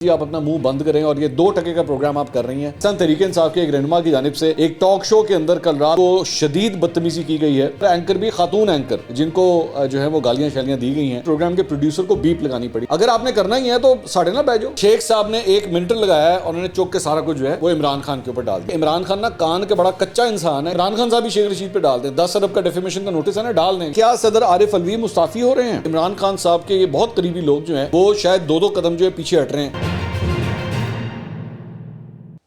جی آپ اپنا منہ بند کریں اور یہ 2 کا پروگرام آپ کر رہی ہیں۔ پاکستان تحریک انصاف کے ایک رہنما کی جانب سے ایک ٹاک شو کے اندر کل رات کو شدید بدتمیزی کی گئی ہے۔ اینکر بھی خاتون اینکر جن کو جو ہے وہ گالیاں شالیاں دی گئی ہیں، پروگرام کے پروڈیوسر کو بیپ لگانی پڑی۔ اگر آپ نے کرنا ہی ہے تو ساڑھے نہ بیٹھ جاؤ۔ شیخ صاحب نے 1 منٹ لگایا ہے اور انہوں نے چوک کے سارا کچھ جو ہے وہ عمران خان کے اوپر ڈال دیا۔ عمران خان نا کان کے بڑا کچا انسان ہے، عمران خان صاحب بھی شیخ رشید پہ ڈال دیں، 10 ارب کا ڈیفیمیشن کا نوٹس ہے نا ڈال دیں۔ کیا صدر عارف علوی مستعفی ہو رہے ہیں؟ عمران خان صاحب کے یہ بہت قریبی لوگ جو ہیں وہ شاید 2 قدم جو ہے پیچھے ہٹ رہے ہیں۔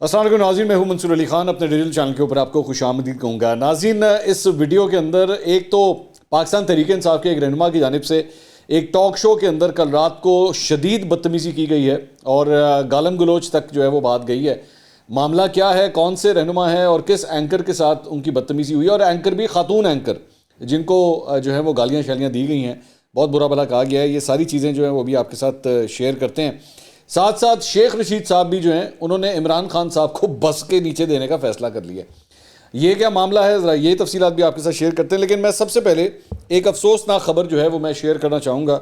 السلام علیکم ناظرین، میں ہوں منصور علی خان، اپنے ڈیجیٹل چینل کے اوپر آپ کو خوش آمدید کہوں گا۔ ناظرین، اس ویڈیو کے اندر ایک تو پاکستان تحریک انصاف کے ایک رہنما کی جانب سے ایک ٹاک شو کے اندر کل رات کو شدید بدتمیزی کی گئی ہے اور گالم گلوچ تک جو ہے وہ بات گئی ہے۔ معاملہ کیا ہے، کون سے رہنما ہے اور کس اینکر کے ساتھ ان کی بدتمیزی ہوئی ہے، اور اینکر بھی خاتون اینکر جن کو جو ہے وہ گالیاں شالیاں دی گئی ہیں، بہت برا بھلا کہا گیا ہے۔ یہ ساری چیزیں جو ہیں وہ بھی آپ کے ساتھ شیئر کرتے ہیں۔ ساتھ ساتھ شیخ رشید صاحب بھی جو ہیں انہوں نے عمران خان صاحب کو بس کے نیچے دینے کا فیصلہ کر لیا۔ یہ کیا معاملہ ہے، ذرا یہ تفصیلات بھی آپ کے ساتھ شیئر کرتے ہیں، لیکن میں سب سے پہلے ایک افسوسناک خبر جو ہے وہ میں شیئر کرنا چاہوں گا،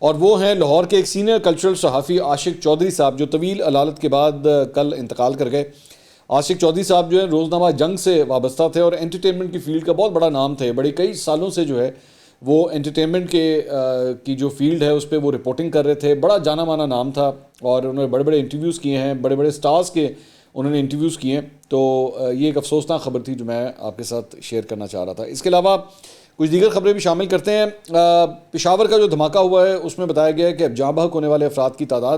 اور وہ ہیں لاہور کے ایک سینئر کلچرل صحافی عاشق چودھری صاحب، جو طویل علالت کے بعد کل انتقال کر گئے۔ عاشق چودھری صاحب جو ہے روزنامہ جنگ سے وابستہ تھے اور انٹرٹینمنٹ کی فیلڈ کا بہت بڑا نام تھے، بڑے کئی سالوں سے جو ہے وہ انٹرٹینمنٹ کی جو فیلڈ ہے اس پہ وہ رپورٹنگ کر رہے تھے، بڑا جانا مانا نام تھا، اور انہوں نے بڑے بڑے انٹرویوز کیے ہیں، بڑے بڑے سٹارز کے انہوں نے انٹرویوز کیے ہیں۔ تو یہ ایک افسوسناک خبر تھی جو میں آپ کے ساتھ شیئر کرنا چاہ رہا تھا۔ اس کے علاوہ کچھ دیگر خبریں بھی شامل کرتے ہیں۔ پشاور کا جو دھماکہ ہوا ہے اس میں بتایا گیا ہے کہ اب جاں بحق ہونے والے افراد کی تعداد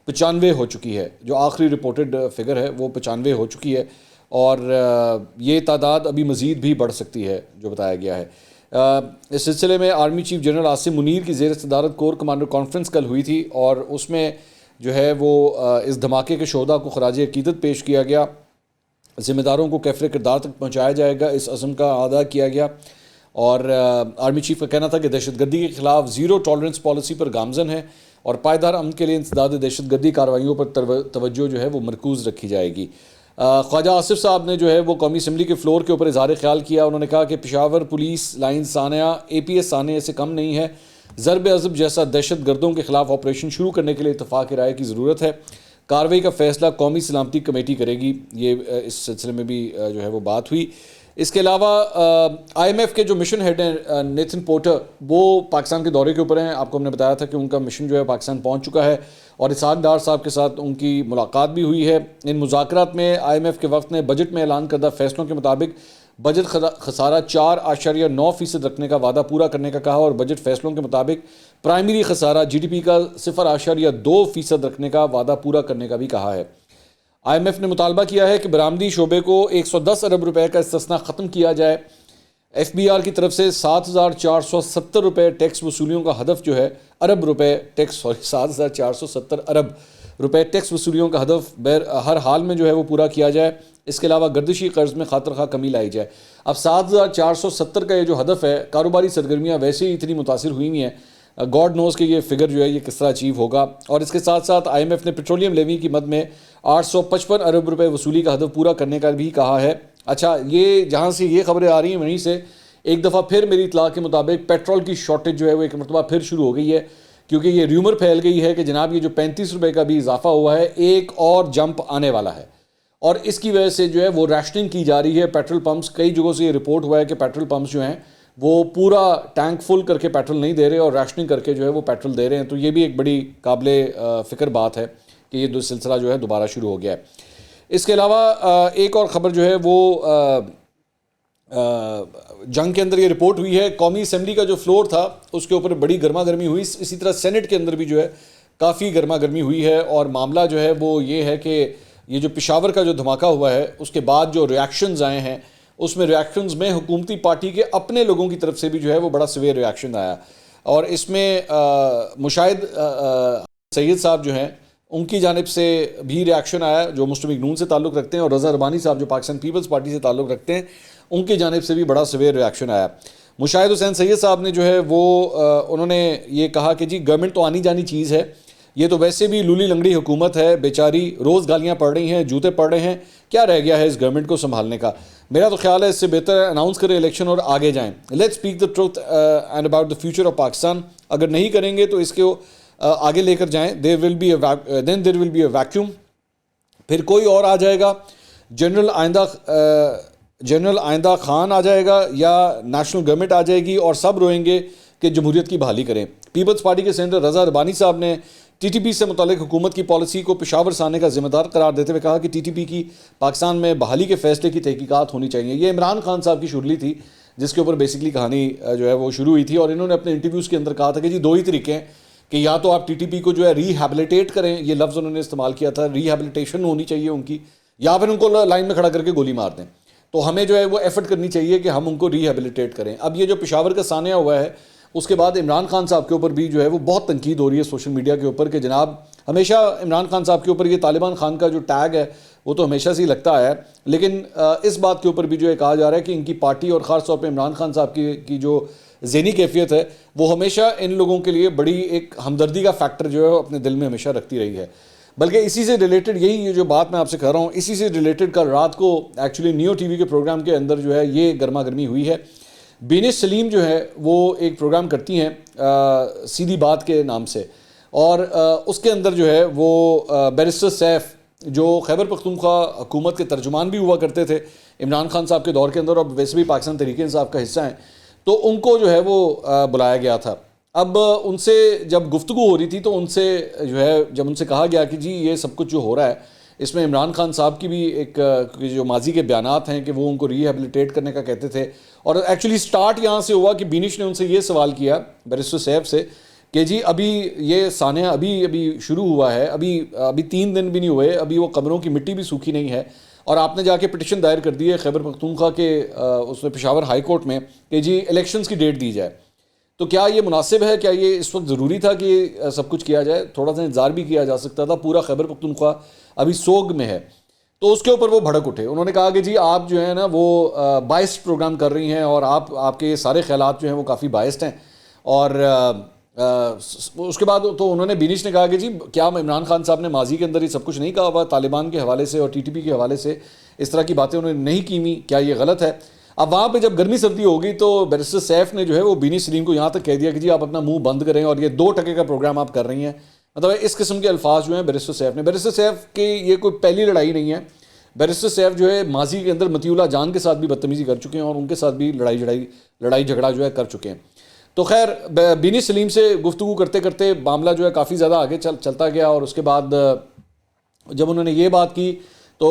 95 ہو چکی ہے، جو آخری رپورٹڈ فگر ہے وہ 95 ہو چکی ہے، اور یہ تعداد ابھی مزید بھی بڑھ سکتی ہے جو بتایا گیا ہے۔ اس سلسلے میں army chief general Asim Munir کی زیر صدارت کور کمانڈر کانفرنس کل ہوئی تھی، اور اس میں جو ہے وہ اس دھماکے کے شہداء کو خراج عقیدت پیش کیا گیا، ذمہ داروں کو کیفر کردار تک پہنچایا جائے گا، اس عزم کا اعادہ کیا گیا۔ اور آرمی چیف کا کہنا تھا کہ دہشت گردی کے خلاف زیرو ٹالرنس پالیسی پر گامزن ہے، اور پائیدار امن کے لیے انسداد دہشت گردی کارروائیوں پر توجہ جو ہے وہ مرکوز رکھی جائے گی۔ خواجہ آصف صاحب نے جو ہے وہ قومی اسمبلی کے فلور کے اوپر اظہار خیال کیا۔ انہوں نے کہا کہ پشاور پولیس لائن سانحہ APS سانحے سے کم نہیں ہے، ضرب عضب جیسا دہشت گردوں کے خلاف آپریشن شروع کرنے کے لیے اتفاق رائے کی ضرورت ہے، کارروائی کا فیصلہ قومی سلامتی کمیٹی کرے گی۔ یہ اس سلسلے میں بھی جو ہے وہ بات ہوئی۔ اس کے علاوہ IMF کے جو مشن ہیڈ ہیں نیتھن پورٹر، وہ پاکستان کے دورے کے اوپر ہیں۔ آپ کو ہم نے بتایا تھا کہ ان کا مشن جو ہے پاکستان پہنچ چکا ہے، اور اسحاق ڈار صاحب کے ساتھ ان کی ملاقات بھی ہوئی ہے۔ ان مذاکرات میں IMF کے وفد نے بجٹ میں اعلان کردہ فیصلوں کے مطابق بجٹ خسارہ 4.9% رکھنے کا وعدہ پورا کرنے کا کہا، اور بجٹ فیصلوں کے مطابق پرائمری خسارہ GDP کا 0.2% رکھنے کا وعدہ پورا کرنے کا بھی کہا ہے۔ IMF نے مطالبہ کیا ہے کہ برآمدی شعبے کو 110 ارب روپے کا استثناء ختم کیا جائے۔ FBR کی طرف سے 7,470 روپے ٹیکس وصولیوں کا ہدف جو ہے 7,470 ارب روپے ٹیکس وصولیوں کا ہدف ہر حال میں جو ہے وہ پورا کیا جائے۔ اس کے علاوہ گردشی قرض میں خاطر خواہ کمی لائی جائے۔ اب 7,470 کا یہ جو ہدف ہے، کاروباری سرگرمیاں ویسے ہی اتنی متاثر ہوئی ہیں، گاڈ نوز کہ یہ فگر جو ہے یہ کس طرح اچیو ہوگا۔ اور اس کے ساتھ ساتھ IMF نے پیٹرولیم لیوی کی مد میں 855 ارب روپے وصولی کا ہدف پورا کرنے کا بھی کہا ہے۔ اچھا، یہ جہاں سے یہ خبریں آ رہی ہیں وہیں سے ایک دفعہ پھر میری اطلاع کے مطابق پیٹرول کی شارٹیج جو ہے وہ ایک مرتبہ پھر شروع ہو گئی ہے، کیونکہ یہ ریومر پھیل گئی ہے کہ جناب یہ جو 35 روپے کا بھی اضافہ ہوا ہے، ایک اور جمپ آنے والا ہے، اور اس کی وجہ سے جو ہے وہ ریشننگ کی جا رہی ہے۔ پیٹرول پمپس، کئی جگہوں سے یہ رپورٹ ہوا ہے کہ پیٹرول پمپس جو ہیں وہ پورا ٹینک فل کر کے پیٹرول نہیں دے رہے اور ریشننگ کر کے جو ہے وہ پیٹرول دے رہے ہیں۔ تو یہ بھی ایک بڑی قابل فکر بات ہے کہ یہ سلسلہ جو ہے دوبارہ شروع ہو گیا ہے۔ اس کے علاوہ ایک اور خبر جو ہے وہ جنگ کے اندر یہ رپورٹ ہوئی ہے، قومی اسمبلی کا جو فلور تھا اس کے اوپر بڑی گرما گرمی ہوئی، اسی طرح سینٹ کے اندر بھی جو ہے کافی گرما گرمی ہوئی ہے، اور معاملہ جو ہے وہ یہ ہے کہ یہ جو پشاور کا جو دھماکہ ہوا ہے اس کے بعد جو ریاکشنز آئے ہیں، اس میں ریاکشنز میں حکومتی پارٹی کے اپنے لوگوں کی طرف سے بھی جو ہے وہ بڑا سویر ریاکشن آیا، اور اس میں مشاہد سید صاحب جو ہیں ان کی جانب سے بھی ریاکشن آیا، جو مسلم لیگ نون سے تعلق رکھتے ہیں، اور رضا ربانی صاحب جو پاکستان پیپلز پارٹی سے تعلق رکھتے ہیں، ان کی جانب سے بھی بڑا سویر ریاکشن آیا۔ مشاہد حسین سید صاحب نے جو ہے وہ انہوں نے یہ کہا کہ جی گورنمنٹ تو آنی جانی چیز ہے، یہ تو ویسے بھی لولی لنگڑی حکومت ہے، بیچاری روز گالیاں پڑ رہی ہیں، جوتے پڑ رہے ہیں، کیا رہ گیا ہے اس گورنمنٹ کو سنبھالنے کا؟ میرا تو خیال ہے اس سے بہتر اناؤنس کریں الیکشن اور آگے جائیں۔ Let's speak the truth and about the future of Pakistan. اگر نہیں کریں گے تو اس کو آگے لے کر جائیں. دیر ول بی اے ویکیوم. پھر کوئی اور آ جائے گا, جنرل آئندہ خان آ جائے گا یا نیشنل گورنمنٹ آ جائے گی, اور سب روئیں گے کہ جمہوریت کی بحالی کریں. پیپلز پارٹی کے سینیٹر رضا ربانی صاحب نے ٹی ٹی پی سے متعلق حکومت کی پالیسی کو پشاور سے آنے کا ذمہ دار قرار دیتے ہوئے کہا کہ ٹی ٹی پی کی پاکستان میں بحالی کے فیصلے کی تحقیقات ہونی چاہیے. یہ عمران خان صاحب کی شرلی تھی جس کے اوپر بیسکلی کہانی جو ہے وہ شروع ہوئی تھی, اور انہوں نے اپنے انٹرویوز کے اندر کہا تھا کہ جی دو ہی طریقے ہیں کہ یا تو آپ ٹی ٹی پی کو جو ہے ریہیبلیٹیٹ کریں, یہ لفظ انہوں نے استعمال کیا تھا, ریہیبلیٹیشن ہونی چاہیے ان کی, یا پھر ان کو لائن میں کھڑا کر کے گولی مار دیں. تو ہمیں جو ہے وہ ایفرٹ کرنی چاہیے کہ ہم ان کو ریہیبلیٹیٹ کریں. اب یہ جو پشاور کا سانحہ ہوا ہے اس کے بعد عمران خان صاحب کے اوپر بھی جو ہے وہ بہت تنقید ہو رہی ہے سوشل میڈیا کے اوپر کہ جناب ہمیشہ عمران خان صاحب کے اوپر یہ طالبان خان کا جو ٹیگ ہے وہ تو ہمیشہ سے ہی لگتا ہے, لیکن اس بات کے اوپر بھی جو ہے کہا جا رہا ہے کہ ان کی پارٹی اور خاص طور پہ عمران خان صاحب کی جو ذہنی کیفیت ہے وہ ہمیشہ ان لوگوں کے لیے بڑی ایک ہمدردی کا فیکٹر جو ہے اپنے دل میں ہمیشہ رکھتی رہی ہے. بلکہ اسی سے ریلیٹڈ یہی جو بات میں آپ سے کہہ رہا ہوں, اسی سے ریلیٹڈ کل رات کو ایکچولی نیو ٹی وی کے پروگرام کے اندر جو ہے یہ گرما گرمی ہوئی ہے. بینش سلیم جو ہے وہ ایک پروگرام کرتی ہیں سیدھی بات کے نام سے, اور اس کے اندر جو ہے وہ بیرسٹر سیف جو خیبر پختونخوا حکومت کے ترجمان بھی ہوا کرتے تھے عمران خان صاحب کے دور کے اندر, اور ویسے بھی پاکستان تحریک انصاف کا حصہ ہیں, تو ان کو جو ہے وہ بلایا گیا تھا. اب ان سے جب گفتگو ہو رہی تھی تو ان سے جو ہے جب ان سے کہا گیا کہ جی یہ سب کچھ جو ہو رہا ہے اس میں عمران خان صاحب کی بھی ایک جو ماضی کے بیانات ہیں کہ وہ ان کو ریہیبلیٹیٹ کرنے کا کہتے تھے, اور ایکچولی سٹارٹ یہاں سے ہوا کہ بینش نے ان سے یہ سوال کیا بیرسٹر سیف سے کہ جی ابھی یہ سانحہ ابھی شروع ہوا ہے, ابھی 3 دن بھی نہیں ہوئے, ابھی وہ قبروں کی مٹی بھی سوکھی نہیں ہے, اور آپ نے جا کے پٹیشن دائر کر دی ہے خیبر پختونخوا کے اس میں پشاور ہائی کورٹ میں کہ جی الیکشنز کی ڈیٹ دی جائے. تو کیا یہ مناسب ہے, کیا یہ اس وقت ضروری تھا کہ سب کچھ کیا جائے؟ تھوڑا سا انتظار بھی کیا جا سکتا تھا. پورا خیبر پختونخوا ابھی سوگ میں ہے. تو اس کے اوپر وہ بھڑک اٹھے, انہوں نے کہا کہ جی آپ جو ہے نا وہ بائسڈ پروگرام کر رہی ہیں, اور آپ کے یہ سارے خیالات جو ہیں وہ کافی بائسڈ ہیں. اور اس کے بعد تو انہوں نے بینش نے کہا کہ جی کیا عمران خان صاحب نے ماضی کے اندر یہ سب کچھ نہیں کہا ہوا طالبان کے حوالے سے اور ٹی ٹی پی کے حوالے سے, اس طرح کی باتیں انہوں نے نہیں کی ہوئی, کیا یہ غلط ہے؟ اب وہاں پہ جب گرمی سردی ہو گئی تو بیرسٹر سیف نے جو ہے وہ بینش سلیم کو یہاں تک کہہ دیا کہ جی آپ اپنا منہ بند کریں, اور یہ 2 ٹکے کا پروگرام آپ کر رہی ہیں. مطلب اس قسم کے الفاظ جو ہیں بیرسٹر سیف کی یہ کوئی پہلی لڑائی نہیں ہے. بیرسٹر سیف جو ہے ماضی کے اندر مطیع اللہ جان کے ساتھ بھی بدتمیزی کر چکے ہیں, اور ان کے ساتھ بھی لڑائی جھگڑا جو ہے کر چکے ہیں. تو خیر بینش سلیم سے گفتگو کرتے کرتے معاملہ جو ہے کافی زیادہ آگے چلتا گیا, اور اس کے بعد جب انہوں نے یہ بات کی تو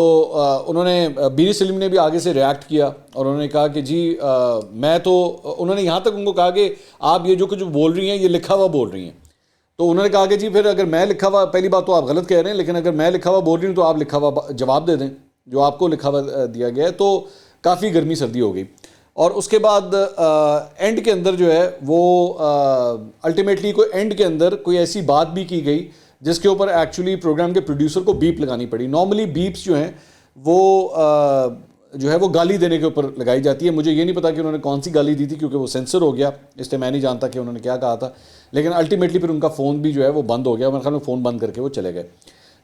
انہوں نے بینش سلیم نے بھی آگے سے ریاکٹ کیا, اور انہوں نے کہا کہ جی میں تو انہوں نے یہاں تک ان کو کہا کہ آپ یہ جو کچھ بول رہی ہیں یہ لکھا ہوا بول رہی ہیں. تو انہوں نے کہا کہ جی پھر اگر میں لکھا ہوا, پہلی بات تو آپ غلط کہہ رہے ہیں, لیکن اگر میں لکھا ہوا بول رہی ہوں تو آپ لکھا ہوا جواب دے دیں جو آپ کو لکھا ہوا دیا گیا ہے. تو کافی گرمی سردی ہو گئی, اور اس کے بعد اینڈ کے اندر جو ہے وہ الٹیمیٹلی کوئی اینڈ کے اندر کوئی ایسی بات بھی کی گئی جس کے اوپر ایکچولی پروگرام کے پروڈیوسر کو بیپ لگانی پڑی. نارملی بیپس جو ہیں وہ جو ہے وہ گالی دینے کے اوپر لگائی جاتی ہے. مجھے یہ نہیں پتا کہ انہوں نے کون سی گالی دی تھی کیونکہ وہ سینسر ہو گیا, اس لیے میں نہیں جانتا کہ انہوں نے کیا کہا تھا, لیکن الٹیمیٹلی پھر ان کا فون بھی جو ہے وہ بند ہو گیا. میرے خیال میں فون بند کر کے وہ چلے گئے.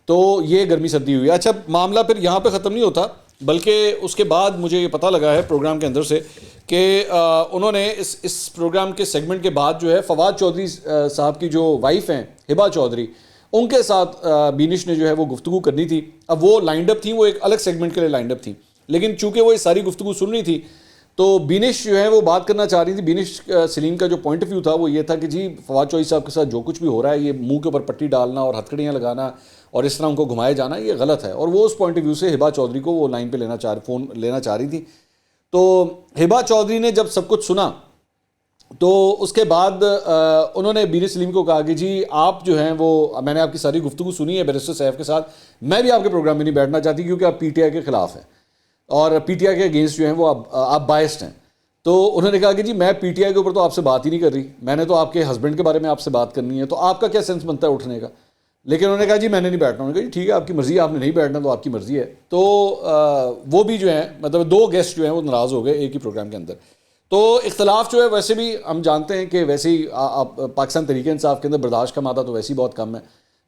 تو یہ گرمی سردی ہوئی. اچھا معاملہ پھر یہاں پہ ختم نہیں ہوتا, بلکہ اس کے بعد مجھے یہ پتہ لگا ہے پروگرام کے اندر سے کہ انہوں نے اس پروگرام کے سیگمنٹ کے بعد جو ہے فواد چودھری صاحب کی جو وائف ہیں ہبا چودھری, ان کے ساتھ بینش نے جو ہے وہ گفتگو کرنی تھی. اب وہ لائنڈ اپ تھیں, وہ ایک الگ سیگمنٹ کے لیے لائنڈ اپ تھیں, لیکن چونکہ وہ یہ ساری گفتگو سن رہی تھی تو بینش جو ہے وہ بات کرنا چاہ رہی تھی. بینش سلیم کا جو پوائنٹ آف ویو تھا وہ یہ تھا کہ جی فواد چودھری صاحب کے ساتھ جو کچھ بھی ہو رہا ہے, یہ منہ کے اوپر پٹی ڈالنا اور ہتھکڑیاں لگانا اور اس طرح ان کو گھمائے جانا, یہ غلط ہے. اور وہ اس پوائنٹ آف ویو سے ہبا چودھری کو وہ لائن پہ فون لینا چاہ رہی تھی. تو ہبا چودھری نے جب سب کچھ سنا تو اس کے بعد انہوں نے بینش سلیم کو کہا کہ جی آپ جو ہیں وہ, میں نے آپ کی ساری گفتگو سنی ہے بیرسٹر سیف کے ساتھ, میں بھی آپ کے پروگرام میں نہیں بیٹھنا چاہتی کیونکہ آپ پی ٹی آئی کے خلاف ہیں اور پی ٹی آئی کے اگینسٹ جو ہیں وہ آپ بائسڈ ہیں. تو انہوں نے کہا کہ جی میں پی ٹی آئی کے اوپر تو آپ سے بات ہی نہیں کر رہی, میں نے تو آپ کے ہسبینڈ کے بارے میں آپ سے بات کرنی ہے, تو آپ کا کیا سینس بنتا ہے اٹھنے کا؟ لیکن انہوں نے کہا جی میں نے نہیں بیٹھنا. انہوں نے کہا جی ٹھیک ہے آپ کی مرضی ہے, آپ نے نہیں بیٹھنا تو آپ کی مرضی ہے. تو وہ بھی جو ہیں مطلب 2 گیسٹ جو ہیں وہ ناراض ہو گئے ایک ہی پروگرام کے اندر. تو اختلاف جو ہے ویسے بھی ہم جانتے ہیں کہ ویسے ہی پاکستان تحریک انصاف کے اندر برداشت کا مادہ تو ویسے ہی بہت کم ہے.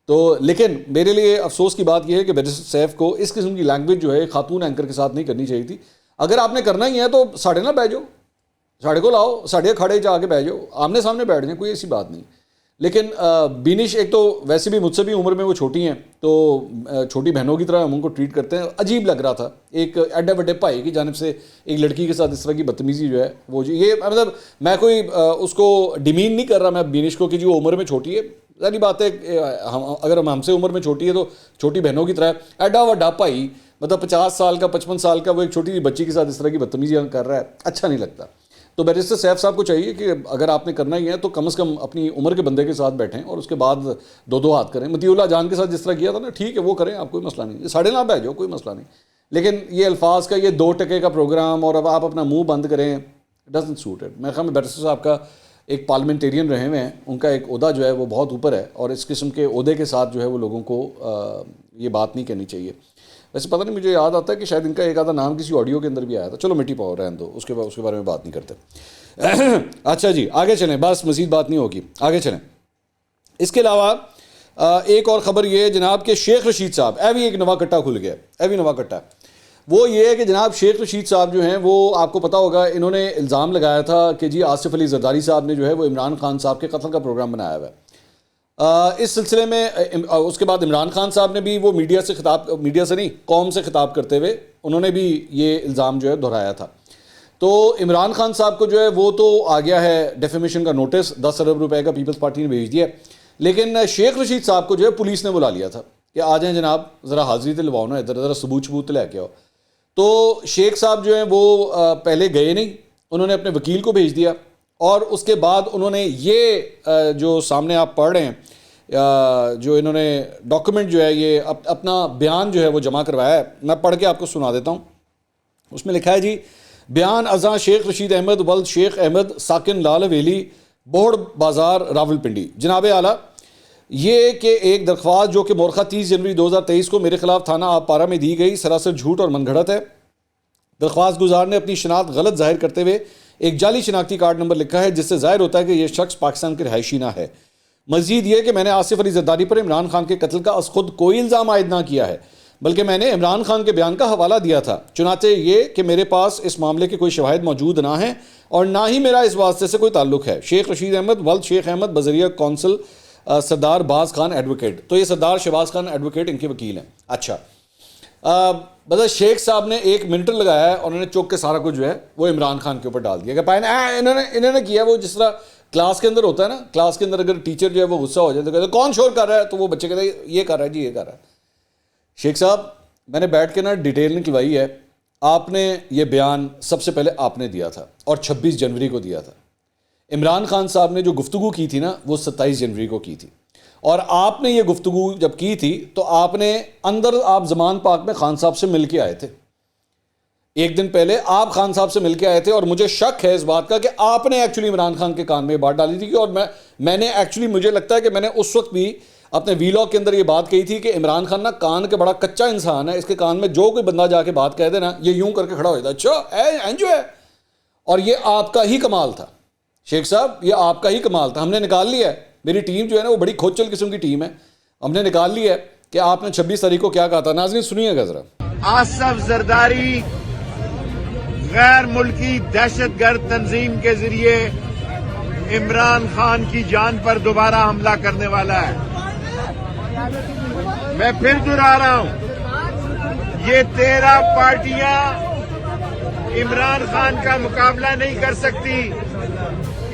تو لیکن میرے لیے افسوس کی بات یہ ہے کہ بیرسٹر سیف کو اس قسم کی لینگویج جو ہے خاتون اینکر کے ساتھ نہیں کرنی چاہیے تھی. اگر آپ نے کرنا ہی ہے تو ساڑھے نہ بیٹھ جاؤ, ساڑھے کو لاؤ, ساڑھے کھڑے جا کے بیٹھ جاؤ, آمنے سامنے بیٹھ جائیں, کوئی ایسی بات نہیں. لیکن بینش ایک تو ویسے بھی مجھ سے بھی عمر میں وہ چھوٹی ہیں، تو چھوٹی بہنوں کی طرح ہم ان کو ٹریٹ کرتے ہیں. عجیب لگ رہا تھا ایک ایڈے وڈے بھائی کی جانب سے ایک لڑکی کے ساتھ اس طرح کی بدتمیزی جو ہے وہ یہ مطلب میں کوئی اس کو ڈیمین نہیں کر رہا میں بینش کو کہ جی وہ عمر میں چھوٹی ہے. ظاہری بات ہے اگر ہم سے عمر میں چھوٹی ہے تو چھوٹی بہنوں کی طرح ایڈا وڈا بھائی مطلب 50 سال کا 55 سال کا وہ ایک چھوٹی سی بچی کے ساتھ اس طرح کی بدتمیزیاں کر رہا ہے، اچھا نہیں لگتا. تو بیرسٹر سیف صاحب کو چاہیے کہ اگر آپ نے کرنا ہی ہے تو کم از کم اپنی عمر کے بندے کے ساتھ بیٹھیں اور اس کے بعد دو ہاتھ کریں. مطیع اللہ جان کے ساتھ جس طرح کیا تھا نا، ٹھیک ہے وہ کریں، آپ کوئی مسئلہ نہیں، 9:30 پہ جاؤ، کوئی مسئلہ نہیں. لیکن یہ الفاظ کا یہ 2 ٹکے کا پروگرام اور اب آپ اپنا منہ بند کریں، ڈزنٹ سوٹ اٹ. میں خیال میں بیرسٹر صاحب کا ایک پارلیمنٹیرین رہے ہوئے ہیں، ان کا ایک عہدہ جو ہے وہ بہت اوپر ہے، اور اس قسم کے عہدے کے ساتھ جو ہے وہ لوگوں کو یہ بات نہیں کہنی چاہیے. ویسے پتہ نہیں، مجھے یاد آتا ہے کہ شاید ان کا ایک آدھا نام کسی آڈیو کے اندر بھی آیا تھا. چلو مٹی پاؤ رہنے دو، اس کے بارے میں بات نہیں کرتے. اچھا جی آگے چلیں، بس مزید بات نہیں ہوگی، آگے چلیں. اس کے علاوہ ایک اور خبر یہ ہے جناب کہ شیخ رشید صاحب ایوی ایک نوا کٹا کھل گیا، ایوی نوا کٹا. وہ یہ ہے کہ جناب شیخ رشید صاحب جو ہیں وہ آپ کو پتہ ہوگا انہوں نے الزام لگایا تھا کہ جی آصف علی زرداری صاحب نے جو ہے وہ عمران خان صاحب کے قتل کا پروگرام بنایا ہوا ہے. اس سلسلے میں اس کے بعد عمران خان صاحب نے بھی وہ میڈیا سے نہیں قوم سے خطاب کرتے ہوئے انہوں نے بھی یہ الزام جو ہے دہرایا تھا. تو عمران خان صاحب کو جو ہے وہ تو آ گیا ہے ڈیفیمیشن کا نوٹس، 10 ارب روپے کا پیپلز پارٹی نے بھیج دیا. لیکن شیخ رشید صاحب کو جو ہے پولیس نے بلا لیا تھا کہ آ جائیں جناب، ذرا حاضری تے لواؤ نا، ادھر ذرا ثبوت لے کے آؤ. تو شیخ صاحب جو ہیں وہ پہلے گئے نہیں، انہوں نے اپنے وکیل کو بھیج دیا، اور اس کے بعد انہوں نے یہ جو سامنے آپ پڑھ رہے ہیں جو انہوں نے ڈاکومنٹ جو ہے یہ اپنا بیان جو ہے وہ جمع کروایا ہے. میں پڑھ کے آپ کو سنا دیتا ہوں. اس میں لکھا ہے جی، بیان ازاں شیخ رشید احمد ولد شیخ احمد ساکن لال ویلی بوڑ بازار راولپنڈی. جناب اعلیٰ، یہ کہ ایک درخواست جو کہ مورخہ 30 جنوری 2023 کو میرے خلاف تھانہ آپ پارہ میں دی گئی سراسر جھوٹ اور من گھڑت ہے. درخواست گزار نے اپنی شناخت غلط ظاہر کرتے ہوئے ایک جعلی شناختی کارڈ نمبر لکھا ہے، جس سے ظاہر ہوتا ہے کہ یہ شخص پاکستان کے رہائشی نہ ہے. مزید یہ کہ میں نے آصف علی زرداری پر عمران خان کے قتل کا از خود کوئی الزام عائد نہ کیا ہے، بلکہ میں نے عمران خان کے بیان کا حوالہ دیا تھا. چنانچہ یہ کہ میرے پاس اس معاملے کے کوئی شواہد موجود نہ ہیں اور نہ ہی میرا اس واسطے سے کوئی تعلق ہے. شیخ رشید احمد ولد شیخ احمد بذریعہ کونسل سردار باز خان ایڈوکیٹ. تو یہ سردار شہباز خان ایڈوکیٹ ان کے وکیل ہیں. اچھا، بس شیخ صاحب نے 1 منٹ لگایا ہے اور انہوں نے چوک کے سارا کچھ جو ہے وہ عمران خان کے اوپر ڈال دیا کہ پائے انہوں نے کیا وہ جس طرح کلاس کے اندر ہوتا ہے نا، کلاس کے اندر اگر ٹیچر جو ہے وہ غصہ ہو جائے تو کہتے ہیں کون شور کر رہا ہے، تو وہ بچے کہتے ہیں یہ کر رہا ہے جی، یہ کر رہا ہے. شیخ صاحب میں نے بیٹھ کے نا ڈیٹیل نکلوائی ہے، آپ نے یہ بیان سب سے پہلے آپ نے دیا تھا اور 26 جنوری کو دیا تھا. عمران خان صاحب نے جو گفتگو کی تھی نا وہ 27 جنوری کو کی تھی، اور آپ نے یہ گفتگو جب کی تھی تو آپ نے اندر آپ زمان پاک میں خان صاحب سے مل کے آئے تھے. 1 دن پہلے آپ خان صاحب سے مل کے آئے تھے، اور مجھے شک ہے اس بات کا کہ آپ نے ایکچولی عمران خان کے کان میں یہ بات ڈالی تھی. اور میں نے ایکچولی مجھے لگتا ہے کہ میں نے اس وقت بھی اپنے ویلاگ کے اندر یہ بات کہی تھی کہ عمران خان نا کان کے بڑا کچا انسان ہے، اس کے کان میں جو کوئی بندہ جا کے بات کہہ دے نا یہ یوں کر کے کھڑا ہو جاتا ہے، اچھا جو ہے. اور یہ آپ کا ہی کمال تھا شیخ صاحب، یہ آپ کا ہی کمال تھا. ہم نے نکال لیا ہے، میری ٹیم جو ہے نا وہ بڑی کھوچل قسم کی ٹیم ہے، ہم نے نکال لیا ہے کہ آپ نے 26 تاریخ کو کیا کہا تھا. ناظرین سنیے گا ذرا. آصف زرداری غیر ملکی دہشت گرد تنظیم کے ذریعے عمران خان کی جان پر دوبارہ حملہ کرنے والا ہے. میں پھر دہرا رہا ہوں، یہ 13 پارٹیاں عمران خان کا مقابلہ نہیں کر سکتی،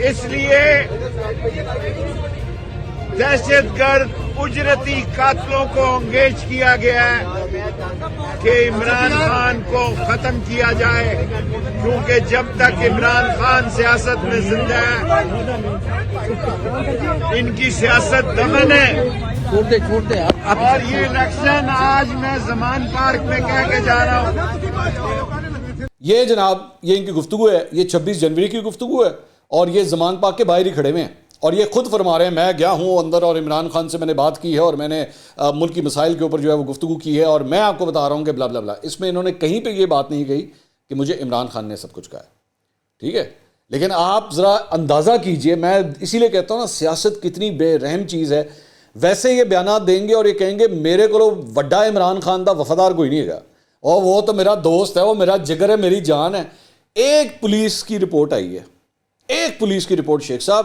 اس لیے دہشت گرد اجرتی قاتلوں کو انگیج کیا گیا ہے کہ عمران خان کو ختم کیا جائے، کیونکہ جب تک عمران خان سیاست میں زندہ ہے ان کی سیاست دمن ہے. اور یہ الیکشن آج میں زمان پارک میں کہہ کے جا رہا ہوں. یہ جناب یہ ان کی گفتگو ہے، یہ 26 جنوری کی گفتگو ہے، اور یہ زمان پاک کے باہر ہی کھڑے ہوئے ہیں اور یہ خود فرما رہے ہیں میں گیا ہوں اندر اور عمران خان سے میں نے بات کی ہے اور میں نے ملکی مسائل کے اوپر جو ہے وہ گفتگو کی ہے اور میں آپ کو بتا رہا ہوں کہ بلا بلا بلا. اس میں انہوں نے کہیں پہ یہ بات نہیں کہی کہ مجھے عمران خان نے سب کچھ کہا ہے، ٹھیک ہے. لیکن آپ ذرا اندازہ کیجئے، میں اسی لیے کہتا ہوں نا سیاست کتنی بے رحم چیز ہے. ویسے یہ بیانات دیں گے اور یہ کہیں گے میرے کو وڈا عمران خان دا وفادار کوئی نہیں ہے، اور وہ تو میرا دوست ہے، وہ میرا جگر ہے، میری جان ہے. ایک پولیس کی رپورٹ آئی ہے، ایک پولیس کی رپورٹ شیخ صاحب